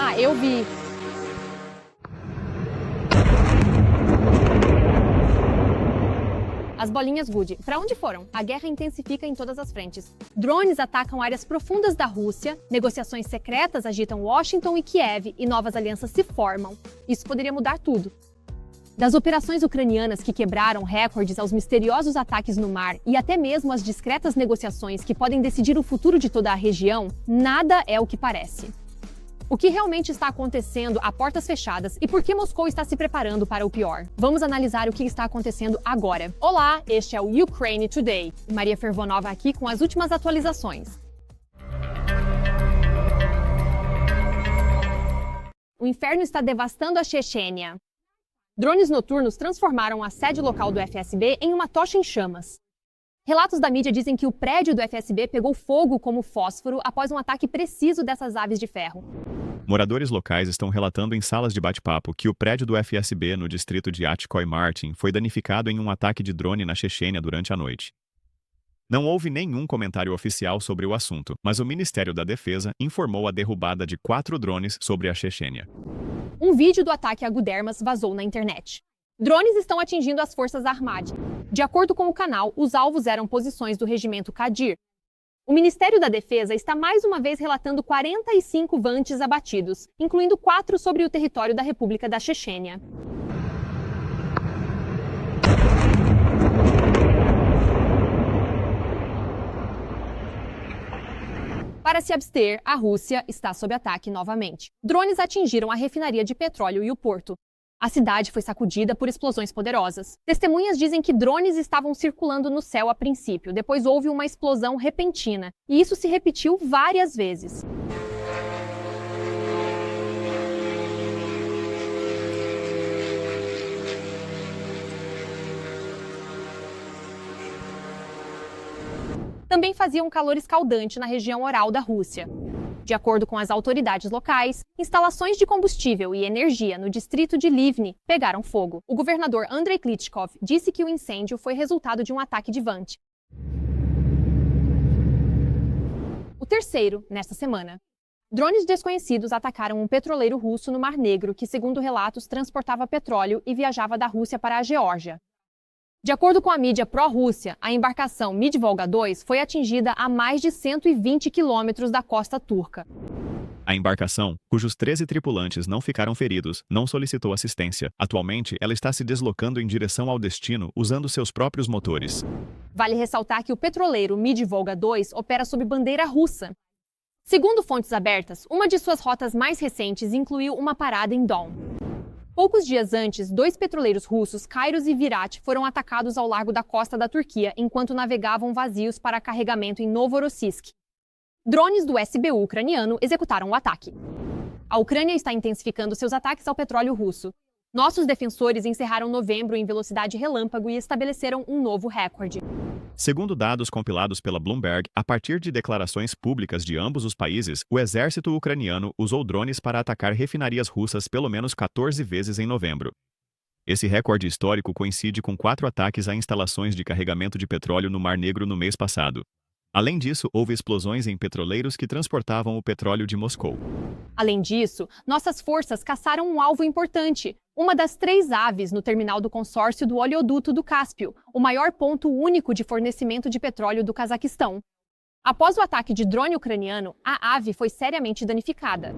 Ah, eu vi. As bolinhas Good. Para onde foram? A guerra intensifica em todas as frentes. Drones atacam áreas profundas da Rússia, negociações secretas agitam Washington e Kiev e novas alianças se formam. Isso poderia mudar tudo. Das operações ucranianas que quebraram recordes aos misteriosos ataques no mar e até mesmo às discretas negociações que podem decidir o futuro de toda a região, nada é o que parece. O que realmente está acontecendo a portas fechadas e por que Moscou está se preparando para o pior? Vamos analisar o que está acontecendo agora. Olá, este é o Ukraine Today. Maria Fervonova aqui com as últimas atualizações. O inferno está devastando a Chechênia. Drones noturnos transformaram a sede local do FSB em uma tocha em chamas. Relatos da mídia dizem que o prédio do FSB pegou fogo como fósforo após um ataque preciso dessas aves de ferro. Moradores locais estão relatando em salas de bate-papo que o prédio do FSB no distrito de Atikoy Martin foi danificado em um ataque de drone na Chechênia durante a noite. Não houve nenhum comentário oficial sobre o assunto, mas o Ministério da Defesa informou a derrubada de 4 drones sobre a Chechênia. Um vídeo do ataque a Gudermas vazou na internet. Drones estão atingindo as forças armadas. De acordo com o canal, os alvos eram posições do regimento Kadir. O Ministério da Defesa está mais uma vez relatando 45 vantes abatidos, incluindo 4 sobre o território da República da Chechênia. Para se abster, a Rússia está sob ataque novamente. Drones atingiram a refinaria de petróleo e o porto. A cidade foi sacudida por explosões poderosas. Testemunhas dizem que drones estavam circulando no céu a princípio, depois houve uma explosão repentina, e isso se repetiu várias vezes. Também fazia um calor escaldante na região oral da Rússia. De acordo com as autoridades locais, instalações de combustível e energia no distrito de Livni pegaram fogo. O governador Andrei Klitschkov disse que o incêndio foi resultado de um ataque de Vant. O terceiro, nesta semana. Drones desconhecidos atacaram um petroleiro russo no Mar Negro que, segundo relatos, transportava petróleo e viajava da Rússia para a Geórgia. De acordo com a mídia pró-Rússia, a embarcação Midvolga 2 foi atingida a mais de 120 quilômetros da costa turca. A embarcação, cujos 13 tripulantes não ficaram feridos, não solicitou assistência. Atualmente, ela está se deslocando em direção ao destino usando seus próprios motores. Vale ressaltar que o petroleiro Midvolga 2 opera sob bandeira russa. Segundo fontes abertas, uma de suas rotas mais recentes incluiu uma parada em Don. Poucos dias antes, 2 petroleiros russos, Kairos e Virat, foram atacados ao largo da costa da Turquia enquanto navegavam vazios para carregamento em Novorossiysk. Drones do SBU ucraniano executaram o ataque. A Ucrânia está intensificando seus ataques ao petróleo russo. Nossos defensores encerraram novembro em velocidade relâmpago e estabeleceram um novo recorde. Segundo dados compilados pela Bloomberg, a partir de declarações públicas de ambos os países, o exército ucraniano usou drones para atacar refinarias russas pelo menos 14 vezes em novembro. Esse recorde histórico coincide com 4 ataques a instalações de carregamento de petróleo no Mar Negro no mês passado. Além disso, houve explosões em petroleiros que transportavam o petróleo de Moscou. Além disso, nossas forças caçaram um alvo importante, uma das 3 aves no terminal do consórcio do oleoduto do Cáspio, o maior ponto único de fornecimento de petróleo do Cazaquistão. Após o ataque de drone ucraniano, a ave foi seriamente danificada.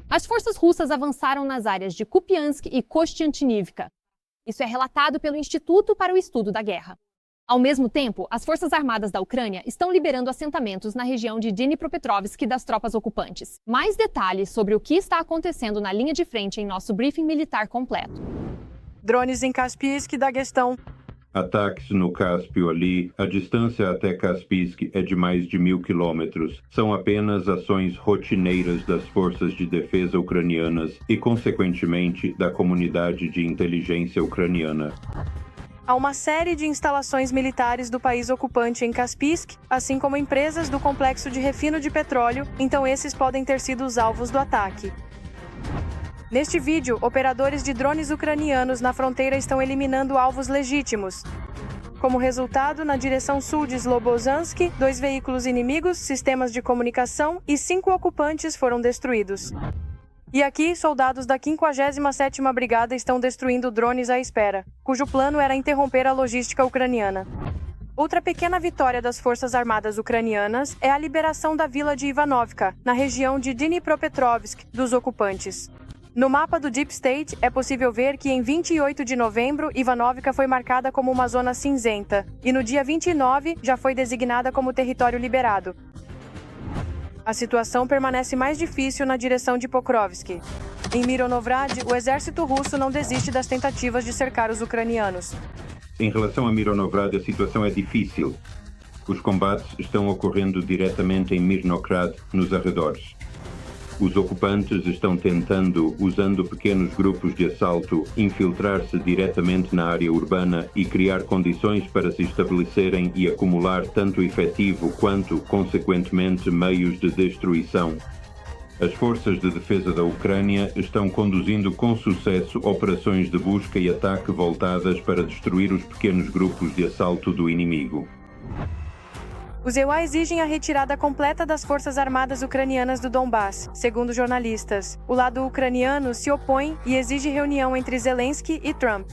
As forças russas avançaram nas áreas de Kupiansk e Kostiantynivka. Isso é relatado pelo Instituto para o Estudo da Guerra. Ao mesmo tempo, as forças armadas da Ucrânia estão liberando assentamentos na região de Dnipropetrovsk das tropas ocupantes. Mais detalhes sobre o que está acontecendo na linha de frente em nosso briefing militar completo. Drones em Kaspisk, Daguestão. Ataques no Cáspio ali, a distância até Kaspisk é de mais de 1.000 quilômetros. São apenas ações rotineiras das forças de defesa ucranianas e, consequentemente, da comunidade de inteligência ucraniana. Há uma série de instalações militares do país ocupante em Kaspisk, assim como empresas do complexo de refino de petróleo, então esses podem ter sido os alvos do ataque. Neste vídeo, operadores de drones ucranianos na fronteira estão eliminando alvos legítimos. Como resultado, na direção sul de Slobozansk, 2 veículos inimigos, sistemas de comunicação e 5 ocupantes foram destruídos. E aqui, soldados da 57ª Brigada estão destruindo drones à espera, cujo plano era interromper a logística ucraniana. Outra pequena vitória das Forças Armadas ucranianas é a liberação da vila de Ivanovka, na região de Dnipropetrovsk, dos ocupantes. No mapa do Deep State, é possível ver que em 28 de novembro, Ivanovka foi marcada como uma zona cinzenta, e no dia 29 já foi designada como território liberado. A situação permanece mais difícil na direção de Pokrovsk. Em Mironovrad, o exército russo não desiste das tentativas de cercar os ucranianos. Em relação a Mironovrad, a situação é difícil. Os combates estão ocorrendo diretamente em Mirnograd, nos arredores. Os ocupantes estão tentando, usando pequenos grupos de assalto, infiltrar-se diretamente na área urbana e criar condições para se estabelecerem e acumular tanto efetivo quanto, consequentemente, meios de destruição. As forças de defesa da Ucrânia estão conduzindo com sucesso operações de busca e ataque voltadas para destruir os pequenos grupos de assalto do inimigo. Os EUA exigem a retirada completa das forças armadas ucranianas do Donbass, segundo jornalistas. O lado ucraniano se opõe e exige reunião entre Zelensky e Trump.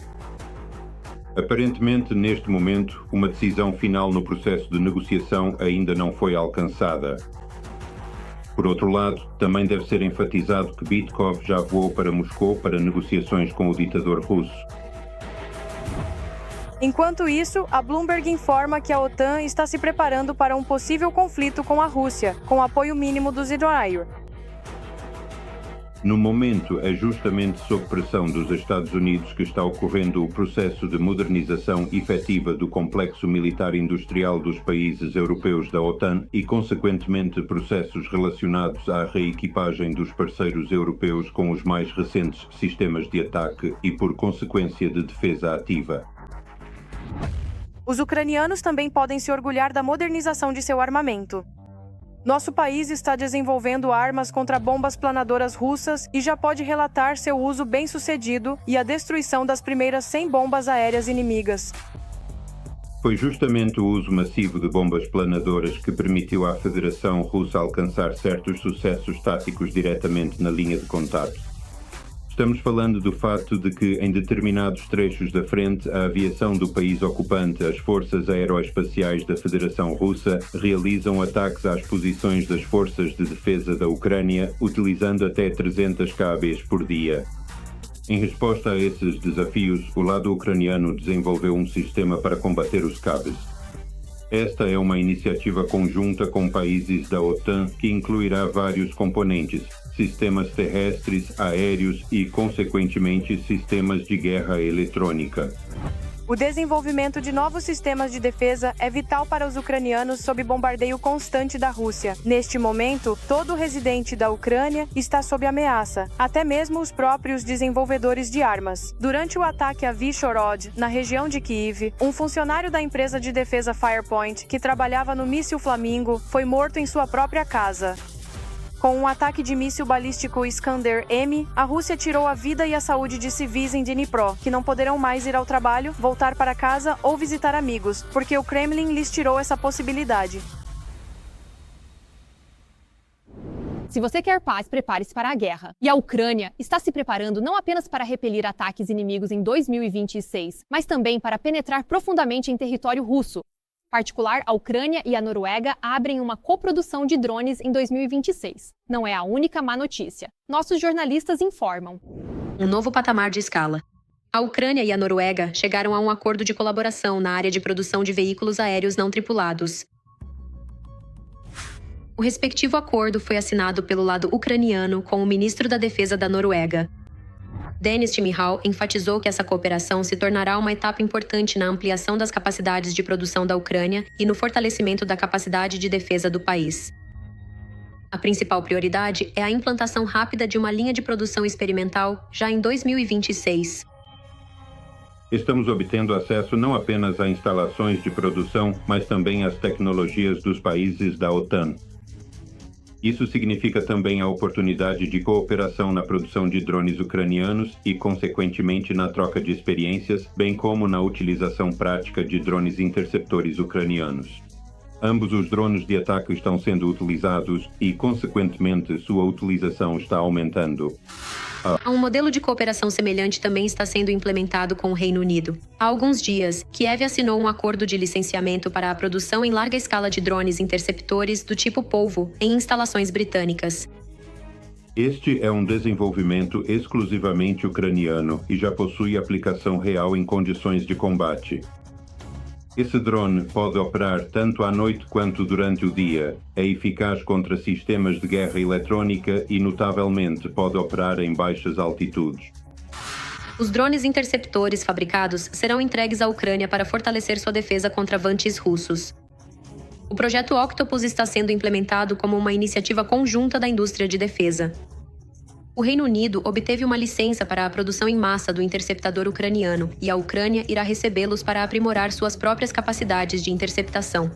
Aparentemente, neste momento, uma decisão final no processo de negociação ainda não foi alcançada. Por outro lado, também deve ser enfatizado que Bitkov já voou para Moscou para negociações com o ditador russo. Enquanto isso, a Bloomberg informa que a OTAN está se preparando para um possível conflito com a Rússia, com apoio mínimo dos Israel. No momento, é justamente sob pressão dos Estados Unidos que está ocorrendo o processo de modernização efetiva do complexo militar industrial dos países europeus da OTAN e, consequentemente, processos relacionados à reequipagem dos parceiros europeus com os mais recentes sistemas de ataque e, por consequência, de defesa ativa. Os ucranianos também podem se orgulhar da modernização de seu armamento. Nosso país está desenvolvendo armas contra bombas planadoras russas e já pode relatar seu uso bem-sucedido e a destruição das primeiras 100 bombas aéreas inimigas. Foi justamente o uso massivo de bombas planadoras que permitiu à Federação Russa alcançar certos sucessos táticos diretamente na linha de contato. Estamos falando do fato de que, em determinados trechos da frente, a aviação do país ocupante, as forças aeroespaciais da Federação Russa, realizam ataques às posições das forças de defesa da Ucrânia, utilizando até 300 KBs por dia. Em resposta a esses desafios, o lado ucraniano desenvolveu um sistema para combater os KBs. Esta é uma iniciativa conjunta com países da OTAN que incluirá vários componentes, sistemas terrestres, aéreos e, consequentemente, sistemas de guerra eletrônica. O desenvolvimento de novos sistemas de defesa é vital para os ucranianos sob bombardeio constante da Rússia. Neste momento, todo residente da Ucrânia está sob ameaça, até mesmo os próprios desenvolvedores de armas. Durante o ataque a Vyshhorod, na região de Kyiv, um funcionário da empresa de defesa Firepoint, que trabalhava no míssil Flamingo, foi morto em sua própria casa. Com um ataque de míssil balístico Iskander-M, a Rússia tirou a vida e a saúde de civis em Dnipro, que não poderão mais ir ao trabalho, voltar para casa ou visitar amigos, porque o Kremlin lhes tirou essa possibilidade. Se você quer paz, prepare-se para a guerra. E a Ucrânia está se preparando não apenas para repelir ataques inimigos em 2026, mas também para penetrar profundamente em território russo. Em particular, a Ucrânia e a Noruega abrem uma coprodução de drones em 2026. Não é a única má notícia. Nossos jornalistas informam. Um novo patamar de escala. A Ucrânia e a Noruega chegaram a um acordo de colaboração na área de produção de veículos aéreos não tripulados. O respectivo acordo foi assinado pelo lado ucraniano com o ministro da Defesa da Noruega. Dennis Shmyhal enfatizou que essa cooperação se tornará uma etapa importante na ampliação das capacidades de produção da Ucrânia e no fortalecimento da capacidade de defesa do país. A principal prioridade é a implantação rápida de uma linha de produção experimental já em 2026. Estamos obtendo acesso não apenas a instalações de produção, mas também às tecnologias dos países da OTAN. Isso significa também a oportunidade de cooperação na produção de drones ucranianos e, consequentemente, na troca de experiências, bem como na utilização prática de drones interceptores ucranianos. Ambos os drones de ataque estão sendo utilizados e, consequentemente, sua utilização está aumentando. Um modelo de cooperação semelhante também está sendo implementado com o Reino Unido. Há alguns dias, Kiev assinou um acordo de licenciamento para a produção em larga escala de drones interceptores do tipo polvo em instalações britânicas. Este é um desenvolvimento exclusivamente ucraniano e já possui aplicação real em condições de combate. Esse drone pode operar tanto à noite quanto durante o dia. É eficaz contra sistemas de guerra eletrónica e, notavelmente, pode operar em baixas altitudes. Os drones interceptores fabricados serão entregues à Ucrânia para fortalecer sua defesa contra avantes russos. O projeto Octopus está sendo implementado como uma iniciativa conjunta da indústria de defesa. O Reino Unido obteve uma licença para a produção em massa do interceptador ucraniano e a Ucrânia irá recebê-los para aprimorar suas próprias capacidades de interceptação.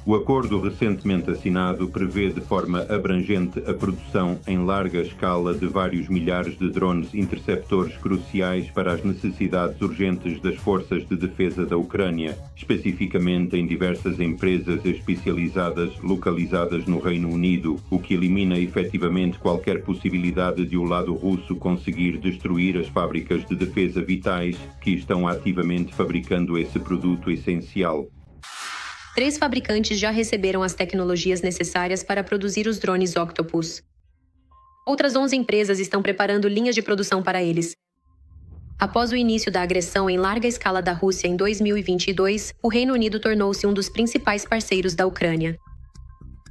O acordo recentemente assinado prevê de forma abrangente a produção em larga escala de vários milhares de drones interceptores cruciais para as necessidades urgentes das forças de defesa da Ucrânia, especificamente em diversas empresas especializadas localizadas no Reino Unido, o que elimina efetivamente qualquer possibilidade de o lado russo conseguir destruir as fábricas de defesa vitais que estão ativamente fabricando esse produto essencial. 3 fabricantes já receberam as tecnologias necessárias para produzir os drones Octopus. Outras 11 empresas estão preparando linhas de produção para eles. Após o início da agressão em larga escala da Rússia em 2022, o Reino Unido tornou-se um dos principais parceiros da Ucrânia.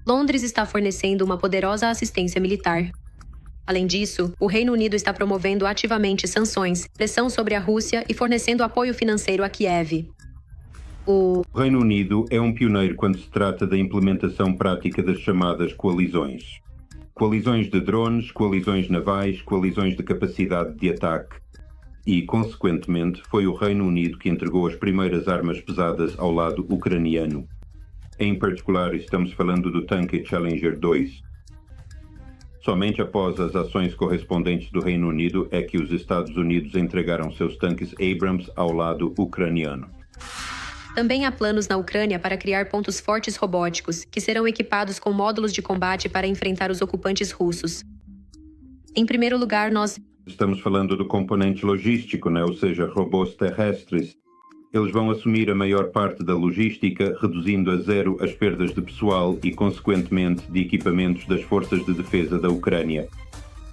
Londres está fornecendo uma poderosa assistência militar. Além disso, o Reino Unido está promovendo ativamente sanções, pressão sobre a Rússia e fornecendo apoio financeiro a Kiev. O Reino Unido é um pioneiro quando se trata da implementação prática das chamadas coalizões. Coalizões de drones, coalizões navais, coalizões de capacidade de ataque. E, consequentemente, foi o Reino Unido que entregou as primeiras armas pesadas ao lado ucraniano. Em particular, estamos falando do tanque Challenger 2. Somente após as ações correspondentes do Reino Unido é que os Estados Unidos entregaram seus tanques Abrams ao lado ucraniano. Também há planos na Ucrânia para criar pontos fortes robóticos, que serão equipados com módulos de combate para enfrentar os ocupantes russos. Em primeiro lugar, Estamos falando do componente logístico, ou seja, robôs terrestres. Eles vão assumir a maior parte da logística, reduzindo a zero as perdas de pessoal e, consequentemente, de equipamentos das forças de defesa da Ucrânia.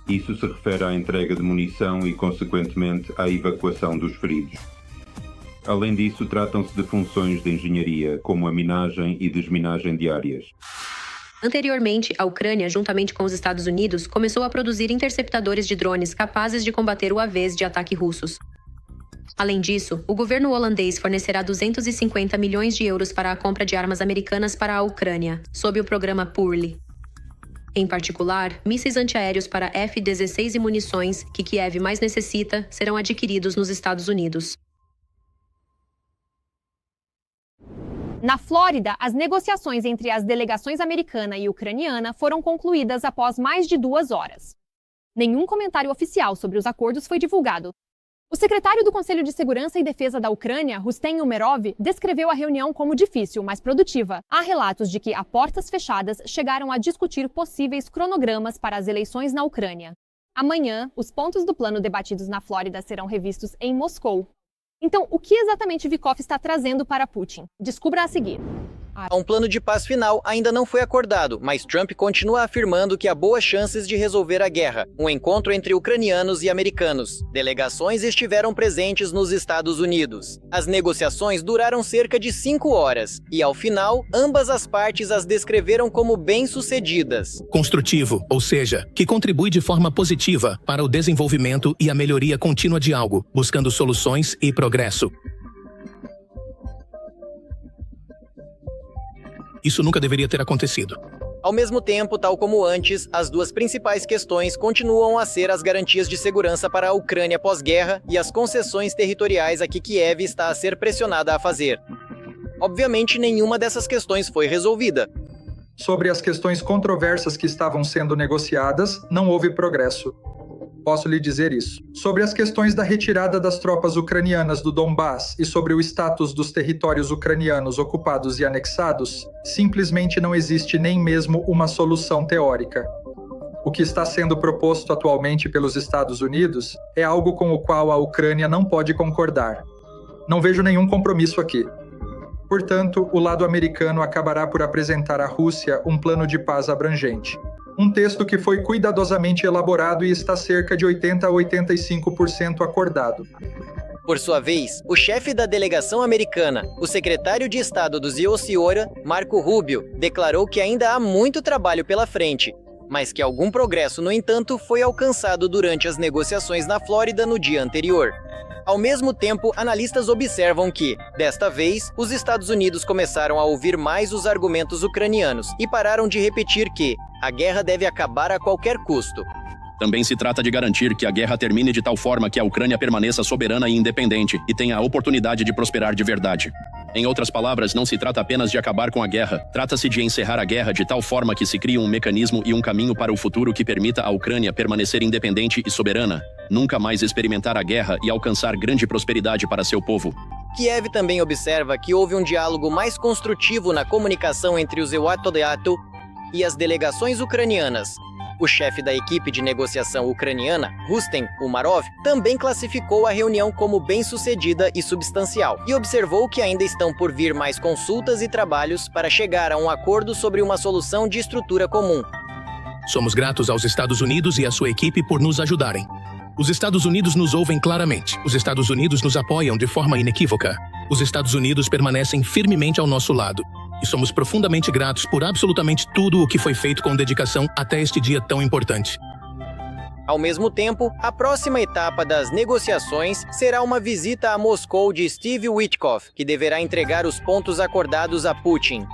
Isso se refere à entrega de munição e, consequentemente, à evacuação dos feridos. Além disso, tratam-se de funções de engenharia, como a minagem e desminagem de áreas. Anteriormente, a Ucrânia, juntamente com os Estados Unidos, começou a produzir interceptadores de drones capazes de combater UAVs de ataque russos. Além disso, o governo holandês fornecerá 250 milhões de euros para a compra de armas americanas para a Ucrânia, sob o programa PURLE. Em particular, mísseis antiaéreos para F-16 e munições, que Kiev mais necessita, serão adquiridos nos Estados Unidos. Na Flórida, as negociações entre as delegações americana e ucraniana foram concluídas após mais de 2 horas. Nenhum comentário oficial sobre os acordos foi divulgado. O secretário do Conselho de Segurança e Defesa da Ucrânia, Rustem Umerov, descreveu a reunião como difícil, mas produtiva. Há relatos de que, a portas fechadas, chegaram a discutir possíveis cronogramas para as eleições na Ucrânia. Amanhã, os pontos do plano debatidos na Flórida serão revistos em Moscou. Então, o que exatamente Witkoff está trazendo para Putin? Descubra a seguir. Um plano de paz final ainda não foi acordado, mas Trump continua afirmando que há boas chances de resolver a guerra. Um encontro entre ucranianos e americanos. Delegações estiveram presentes nos Estados Unidos. As negociações duraram cerca de 5 horas, e ao final, ambas as partes as descreveram como bem-sucedidas. Construtivo, ou seja, que contribui de forma positiva para o desenvolvimento e a melhoria contínua de algo, buscando soluções e progresso. Isso nunca deveria ter acontecido. Ao mesmo tempo, tal como antes, as duas principais questões continuam a ser as garantias de segurança para a Ucrânia pós-guerra e as concessões territoriais a que Kiev está a ser pressionada a fazer. Obviamente, nenhuma dessas questões foi resolvida. Sobre as questões controversas que estavam sendo negociadas, não houve progresso. posso lhe dizer isso. Sobre as questões da retirada das tropas ucranianas do Donbass e sobre o status dos territórios ucranianos ocupados e anexados, simplesmente não existe nem mesmo uma solução teórica. O que está sendo proposto atualmente pelos Estados Unidos é algo com o qual a Ucrânia não pode concordar. Não vejo nenhum compromisso aqui. Portanto, o lado americano acabará por apresentar à Rússia um plano de paz abrangente. Um texto que foi cuidadosamente elaborado e está cerca de 80% a 85% acordado. Por sua vez, o chefe da delegação americana, o secretário de Estado dos IOCIORA, Marco Rubio, declarou que ainda há muito trabalho pela frente, mas que algum progresso, no entanto, foi alcançado durante as negociações na Flórida no dia anterior. Ao mesmo tempo, analistas observam que, desta vez, os Estados Unidos começaram a ouvir mais os argumentos ucranianos e pararam de repetir que a guerra deve acabar a qualquer custo. Também se trata de garantir que a guerra termine de tal forma que a Ucrânia permaneça soberana e independente e tenha a oportunidade de prosperar de verdade. Em outras palavras, não se trata apenas de acabar com a guerra, trata-se de encerrar a guerra de tal forma que se crie um mecanismo e um caminho para o futuro que permita à Ucrânia permanecer independente e soberana, nunca mais experimentar a guerra e alcançar grande prosperidade para seu povo. Kiev também observa que houve um diálogo mais construtivo na comunicação entre os Ewato-Deato e as delegações ucranianas. O chefe da equipe de negociação ucraniana, Rustem Umarov, também classificou a reunião como bem-sucedida e substancial, e observou que ainda estão por vir mais consultas e trabalhos para chegar a um acordo sobre uma solução de estrutura comum. Somos gratos aos Estados Unidos e à sua equipe por nos ajudarem. Os Estados Unidos nos ouvem claramente. Os Estados Unidos nos apoiam de forma inequívoca. Os Estados Unidos permanecem firmemente ao nosso lado. E somos profundamente gratos por absolutamente tudo o que foi feito com dedicação até este dia tão importante. Ao mesmo tempo, a próxima etapa das negociações será uma visita a Moscou de Steve Witkoff, que deverá entregar os pontos acordados a Putin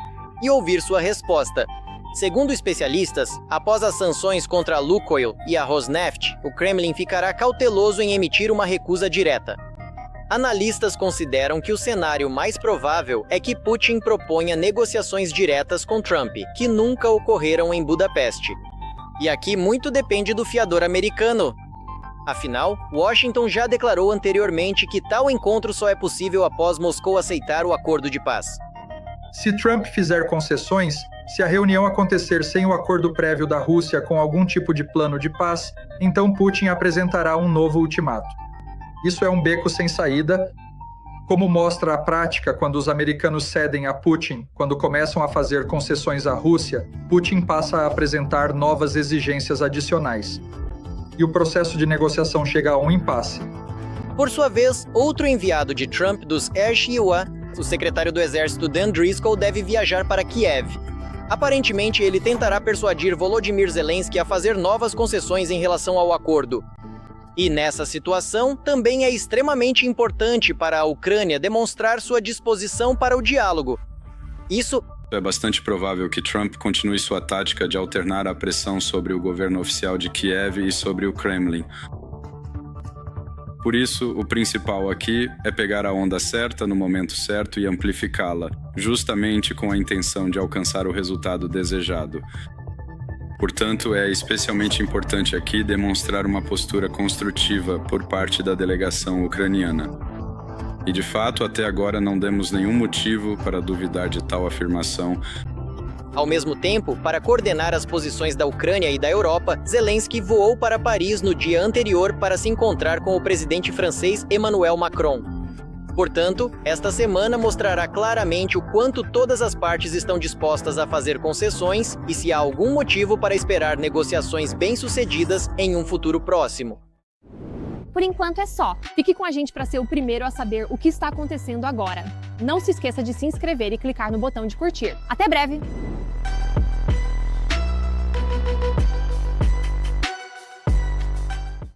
e ouvir sua resposta. Segundo especialistas, após as sanções contra a Lukoil e a Rosneft, o Kremlin ficará cauteloso em emitir uma recusa direta. Analistas consideram que o cenário mais provável é que Putin proponha negociações diretas com Trump, que nunca ocorreram em Budapeste. E aqui muito depende do fiador americano. Afinal, Washington já declarou anteriormente que tal encontro só é possível após Moscou aceitar o acordo de paz. Se Trump fizer concessões, se a reunião acontecer sem o acordo prévio da Rússia com algum tipo de plano de paz, então Putin apresentará um novo ultimato. Isso é um beco sem saída, como mostra a prática quando os americanos cedem a Putin. Quando começam a fazer concessões à Rússia, Putin passa a apresentar novas exigências adicionais. E o processo de negociação chega a um impasse. Por sua vez, outro enviado de Trump dos Iowa, o secretário do Exército Dan Driscoll, deve viajar para Kiev. Aparentemente, ele tentará persuadir Volodymyr Zelensky a fazer novas concessões em relação ao acordo. E nessa situação, também é extremamente importante para a Ucrânia demonstrar sua disposição para o diálogo. Isso é bastante provável que Trump continue sua tática de alternar a pressão sobre o governo oficial de Kiev e sobre o Kremlin. Por isso, o principal aqui é pegar a onda certa no momento certo e amplificá-la, justamente com a intenção de alcançar o resultado desejado. Portanto, é especialmente importante aqui demonstrar uma postura construtiva por parte da delegação ucraniana. E de fato, até agora não demos nenhum motivo para duvidar de tal afirmação. Ao mesmo tempo, para coordenar as posições da Ucrânia e da Europa, Zelensky voou para Paris no dia anterior para se encontrar com o presidente francês Emmanuel Macron. Portanto, esta semana mostrará claramente o quanto todas as partes estão dispostas a fazer concessões e se há algum motivo para esperar negociações bem-sucedidas em um futuro próximo. Por enquanto é só. Fique com a gente para ser o primeiro a saber o que está acontecendo agora. Não se esqueça de se inscrever e clicar no botão de curtir. Até breve!